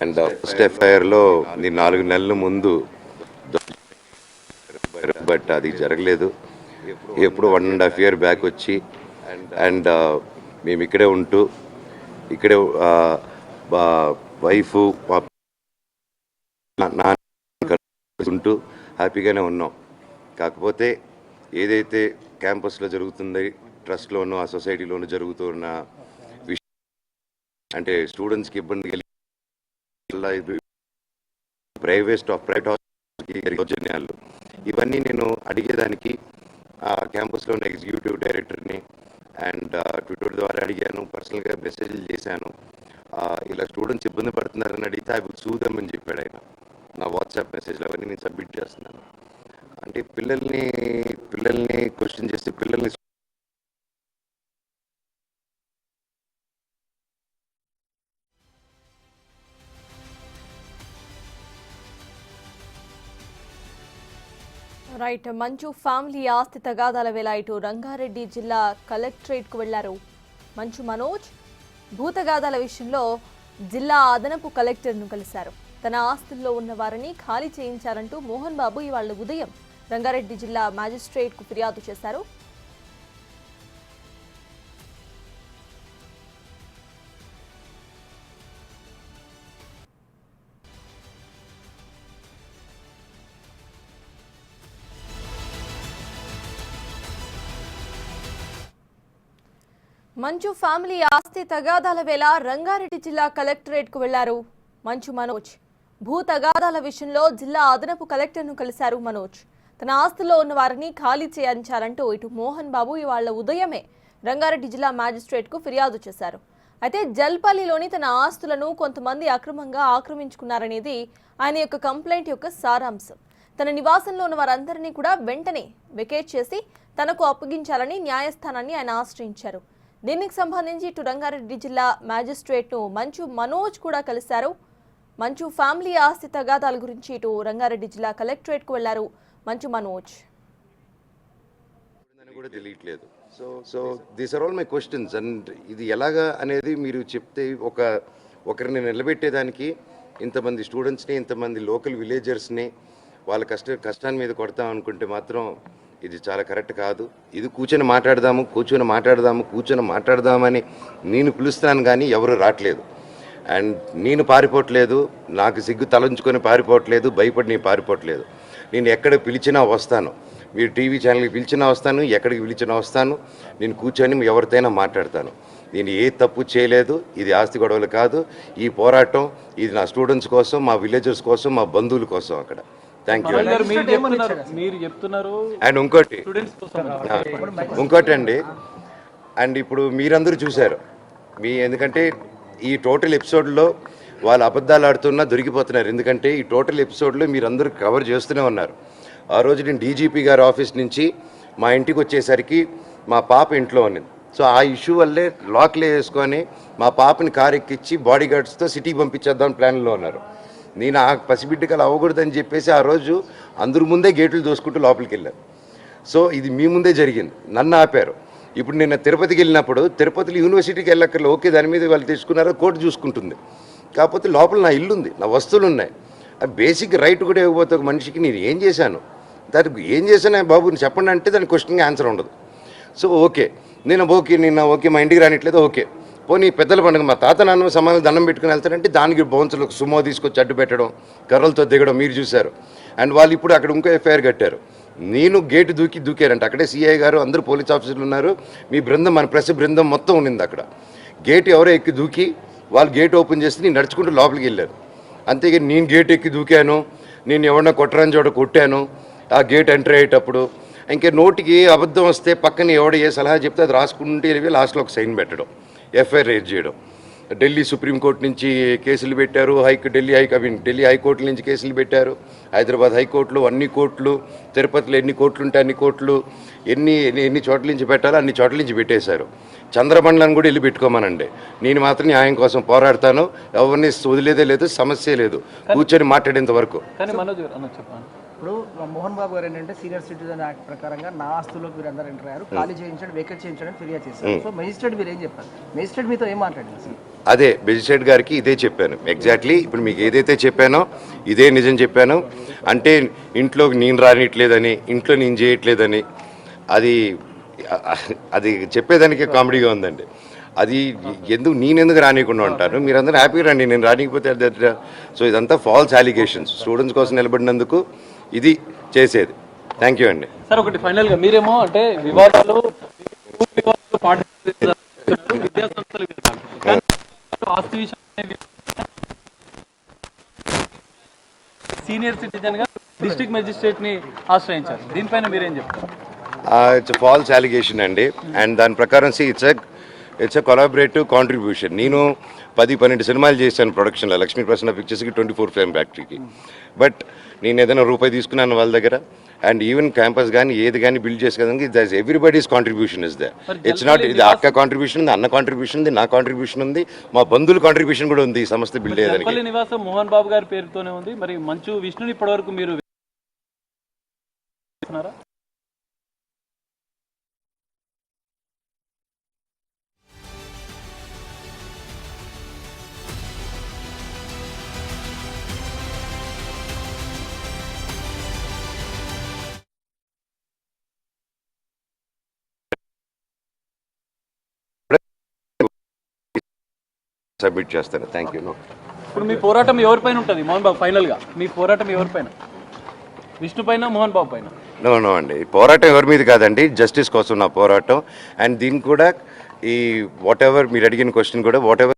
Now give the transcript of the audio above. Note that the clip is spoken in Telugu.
అండ్ ఫస్ట్ ఎఫ్ఐఆర్లో 4 నెలల ముందు, బట్ అది జరగలేదు. ఎప్పుడు 1.5 year బ్యాక్ వచ్చి అండ్ మేము ఇక్కడే ఉంటూ ఇక్కడే వైఫ్ ఉంటూ హ్యాపీగానే ఉన్నాం. కాకపోతే ఏదైతే క్యాంపస్లో జరుగుతుంది, ట్రస్ట్లోనూ ఆ సొసైటీలోనూ జరుగుతున్న విషయం అంటే స్టూడెంట్స్కి ఇబ్బంది కలిగి ప్రైవేట్ హాస్పిటల్ ఇవన్నీ నేను అడిగేదానికి ఆ క్యాంపస్లోని ఎగ్జిక్యూటివ్ డైరెక్టర్ని అండ్ ట్విట్టర్ ద్వారా అడిగాను, పర్సనల్గా మెసేజ్లు చేశాను. ఇలా స్టూడెంట్స్ ఇబ్బంది పడుతున్నారని అడిగితే అవి చూద్దామని చెప్పాడు ఆయన. నా వాట్సాప్ మెసేజ్లు అవన్నీ నేను సబ్మిట్ చేస్తున్నాను. అంటే పిల్లల్ని క్వశ్చన్ చేసి పిల్లల్ని రైట్. మంచు ఫ్యామిలీ ఆస్తి తగాదాల వేళ ఇటు రంగారెడ్డి జిల్లా కలెక్టరేట్కు వెళ్లారు మంచు మనోజ్. భూతగాదాల విషయంలో జిల్లా అదనపు కలెక్టర్ను కలిశారు. తన ఆస్తుల్లో ఉన్న వారిని ఖాళీ చేయించారంటూ మోహన్ బాబు ఇవాళ ఉదయం రంగారెడ్డి జిల్లా మ్యాజిస్ట్రేట్కు ఫిర్యాదు చేశారు. మంచు ఫ్యామిలీ ఆస్తి తగాదాల వేళ రంగారెడ్డి జిల్లా కలెక్టరేట్కు వెళ్లారు మంచు మనోజ్. భూ తగాదాల విషయంలో జిల్లా అదనపు కలెక్టర్ను కలిశారు మనోజ్. తన ఆస్తుల్లో ఉన్న వారిని ఖాళీ చేయించాలంటూ ఇటు మోహన్ బాబు ఇవాళ ఉదయమే రంగారెడ్డి జిల్లా మ్యాజిస్ట్రేట్కు ఫిర్యాదు చేశారు. అయితే జల్పల్లిలోని తన ఆస్తులను కొంతమంది అక్రమంగా ఆక్రమించుకున్నారనేది ఆయన యొక్క కంప్లైంట్ యొక్క సారాంశం. తన నివాసంలో ఉన్న వారందరినీ కూడా వెంటనే వెకేట్ చేసి తనకు అప్పగించాలని న్యాయస్థానాన్ని ఆయన ఆశ్రయించారు. దీనికి సంబంధించి ఇటు రంగారెడ్డి జిల్లా మ్యాజిస్ట్రేట్ను మంచు మనోజ్ కూడా కలిశారు. మంచు ఫ్యామిలీ ఆస్తి తగాదాల గురించి ఇటు రంగారెడ్డి జిల్లా కలెక్టరేట్కు వెళ్లారు మంచు మనోజ్. కూడా తెలియట్లేదు. So these are all my questions. And ఇది ఎలాగా అనేది మీరు చెప్తే ఒకరిని నిలబెట్టేదానికి ఇంతమంది స్టూడెంట్స్ని, ఇంతమంది లోకల్ విలేజర్స్ని వాళ్ళ కష్టాన్ని మీద కొడతాం అనుకుంటే మాత్రం ఇది చాలా కరెక్ట్ కాదు. ఇది కూర్చొని మాట్లాడదామని నేను పిలుస్తాను కానీ ఎవరు రావట్లేదు. అండ్ నేను పారిపోవట్లేదు, నాకు సిగ్గు తలంచుకొని పారిపోవట్లేదు, భయపడి నేను పారిపోవట్లేదు. నేను ఎక్కడ పిలిచినా వస్తాను, మీరు టీవీ ఛానల్కి పిలిచినా వస్తాను, ఎక్కడికి పిలిచినా వస్తాను. నేను కూర్చొని ఎవరితోనైనా మాట్లాడతాను. నేను ఏ తప్పు చేయలేదు. ఇది ఆస్తి గొడవలు కాదు. ఈ పోరాటం ఇది నా స్టూడెంట్స్ కోసం, మా విలేజర్స్ కోసం, మా బంధువుల కోసం అక్కడ. Thank you. అండ్ ఇంకోటి అండి, అండ్ ఇప్పుడు మీరందరూ చూశారు. ఎందుకంటే ఈ టోటల్ ఎపిసోడ్లో వాళ్ళు అబద్ధాలు ఆడుతున్నా దొరికిపోతున్నారు. ఎందుకంటే ఈ టోటల్ ఎపిసోడ్లో మీరందరూ కవర్ చేస్తూనే ఉన్నారు. ఆ రోజు నేను డీజీపీ గారి ఆఫీస్ నుంచి మా ఇంటికి వచ్చేసరికి మా పాప ఇంట్లో ఉన్నది. సో ఆ ఇష్యూ వల్లే లాక్లే వేసుకొని మా పాపని కారు ఎక్కించి బాడీ గార్డ్స్తో సిటీకి పంపించేద్దాం ప్లాన్లో ఉన్నారు. నేను ఆ పసిబిడ్డకి అలా అవ్వకూడదని చెప్పేసి ఆ రోజు అందరి ముందే గేట్లు దోసుకుంటూ లోపలికి వెళ్ళాను. సో ఇది మీ ముందే జరిగింది, నన్ను ఆపారు. ఇప్పుడు నేను తిరుపతికి వెళ్ళినప్పుడు తిరుపతిలో యూనివర్సిటీకి వెళ్ళక్కర్లేదు, ఓకే దాని మీద వాళ్ళు తీసుకున్నారో కోర్టు చూసుకుంటుంది. కాకపోతే లోపల నా ఇల్లు ఉంది, నా వస్తువులు ఉన్నాయి. ఆ బేసిక్ రైట్ కూడా ఇవ్వకపోతే ఒక మనిషికి నేను ఏం చేశాను, దానికి ఏం చేశాను బాబు చెప్పండి అంటే దానికి క్వశ్చన్కి ఆన్సర్ ఉండదు. సో ఓకే మా ఇంటికి రానిట్లేదు, ఓకే పోనీ పెద్దల పండుగ మా తాత నాన్న సమాధానం దండం పెట్టుకుని వెళ్తారంటే దానికి బౌన్సులకు సుమో తీసుకొచ్చి అడ్డు పెట్టడం, కర్రలతో దిగడం మీరు చూశారు. అండ్ వాళ్ళు ఇప్పుడు అక్కడ ఇంకో ఎఫ్ఐఆర్ కట్టారు. నేను గేటు దూకారంట. అక్కడే సిఐ గారు అందరూ పోలీస్ ఆఫీసర్లు ఉన్నారు, మీ బృందం మన ప్రెస్ బృందం మొత్తం ఉండింది అక్కడ. గేటు ఎవరో ఎక్కి దూకి వాళ్ళు గేట్ ఓపెన్ చేసి నేను నడుచుకుంటూ లోపలికి వెళ్ళాను. అంతేగాని నేను గేట్ ఎక్కి దూకాను, నేను ఎవరన్నా కొట్టరాని చోట కొట్టాను ఆ గేట్ ఎంటర్ అయ్యేటప్పుడు. ఇంకే నోటికి అబద్ధం వస్తే పక్కన ఎవడ ఏ సలహా చెప్తే అది రాసుకుంటే లాస్ట్లో ఒక సైన్ పెట్టడం, ఎఫ్ఐఆర్ రేజ్ చేయడం. ఢిల్లీ సుప్రీంకోర్టు నుంచి కేసులు పెట్టారు, ఢిల్లీ హైకోర్టుల నుంచి కేసులు పెట్టారు, హైదరాబాద్ హైకోర్టులు, అన్ని కోర్టులు, తిరుపతిలో ఎన్ని కోర్టులు ఉంటే అన్ని కోర్టులు, ఎన్ని చోట్ల నుంచి పెట్టాలో అన్ని చోట్ల నుంచి పెట్టేశారు. చంద్రమండలాన్ని కూడా వెళ్ళి పెట్టుకోమనండి, నేను మాత్రం న్యాయం కోసం పోరాడతాను. ఎవరిని వదిలేదే లేదు, సమస్య లేదు, కూర్చొని మాట్లాడేంత వరకు. ఇప్పుడు మోహన్ బాబు గారు ఏంటంటే సీనియర్ సిటిజన్ యాక్ట్ ప్రకారంగా నా ఆస్తుల్లోకి మీరు అందరూ ఎంటర్ అయ్యారు, ఖాళీ చేయించండి, వేకెట్ చేయించండి ఫిర్యాదు చేశారు. సో మెజిస్ట్రేట్ మీరు ఏం చెప్పారు? మెజిస్ట్రేట్ మీతో ఏం మాట్లాడింది అసలు? అదే మెజిస్ట్రేట్ గారికి ఇదే చెప్పాను ఎగ్జాక్ట్లీ. ఇప్పుడు మీకు ఏదైతే చెప్పానో ఇదే నిజం చెప్పాను. అంటే ఇంట్లోకి నేను రానిట్లేదని, ఇంట్లో నేను చేయట్లేదని, అది చెప్పేదానికి కామెడీగా ఉందండి. అది నేనెందుకు రానియకుండా ఉంటాను, మీరందరూ హ్యాపీగా రండి, నేను రానికపోతే. సో ఇదంతా ఫాల్స్ అలిగేషన్స్. స్టూడెంట్స్ కోసం నిలబడినందుకు ఇది చేసేది. థ్యాంక్ యూ అండి. సార్ ఒకటి ఫైనల్ గా మీరేమో అంటే వివాదాలు పార్టిసిపేట్ చేస్తున్నారు, విద్యాసంస్థల విధానాలు. కానీ ఆస్తి విషయం సీనియర్ సిటిజన్ గా డిస్ట్రిక్ట్ మెజిస్ట్రేట్ ని ఆశ్రయించారు. దీనిపైన మీరేం చెప్తారు? ఇట్స్ ఫాల్స్ అలిగేషన్ అండి. అండ్ దాని ప్రకారం ఇట్స్ ఎ కొలాబరేటివ్ కాంట్రిబ్యూషన్. నేను 10-12 సినిమాలు చేశాను ప్రొడక్షన్లో, లక్ష్మీ ప్రసన్న పిక్చర్స్కి, 24 ఫిల్మ్ ఫ్యాక్టరీకి. బట్ నేను ఏదైనా రూపాయి తీసుకున్నాను వాళ్ళ దగ్గర. అండ్ ఈవెన్ క్యాంపస్ కానీ ఏది కానీ బిల్డ్ చేసేదానికి everybody's contribution is they. It's not ఇది అక్క కాంట్రిబ్యూషన్ ఉంది, అన్న కాంట్రిబ్యూషన్ ఉంది, నా కాంట్రిబ్యూషన్ ఉంది, మా బంధువుల కాంట్రిబ్యూషన్ కూడా ఉంది ఈ సంస్థ బిల్డ్ చేయడానికి. జంపల్లి నివాసం మోహన్ బాబు గారి పేరుతోనే ఉంది. మరి మంచు విష్ణుని ఇప్పటివరకు మీరు సబ్మిట్ చేస్తాను. Thank you. ఇప్పుడు మీ పోరాటం ఎవరిపైన ఉంటుంది మోహన్ బాబు? ఫైనల్ గా మీ పోరాటం ఎవరిపైన? విష్ణు పైన, మోహన్ బాబు పైన? నో అండి, పోరాటం ఎవరి మీద కాదండి, జస్టిస్ కోసం నా పోరాటం. అండ్ దీనికి కూడా ఈ వాట్ ఎవర్ మీరు అడిగిన క్వశ్చన్ కూడా వాట్ ఎవర్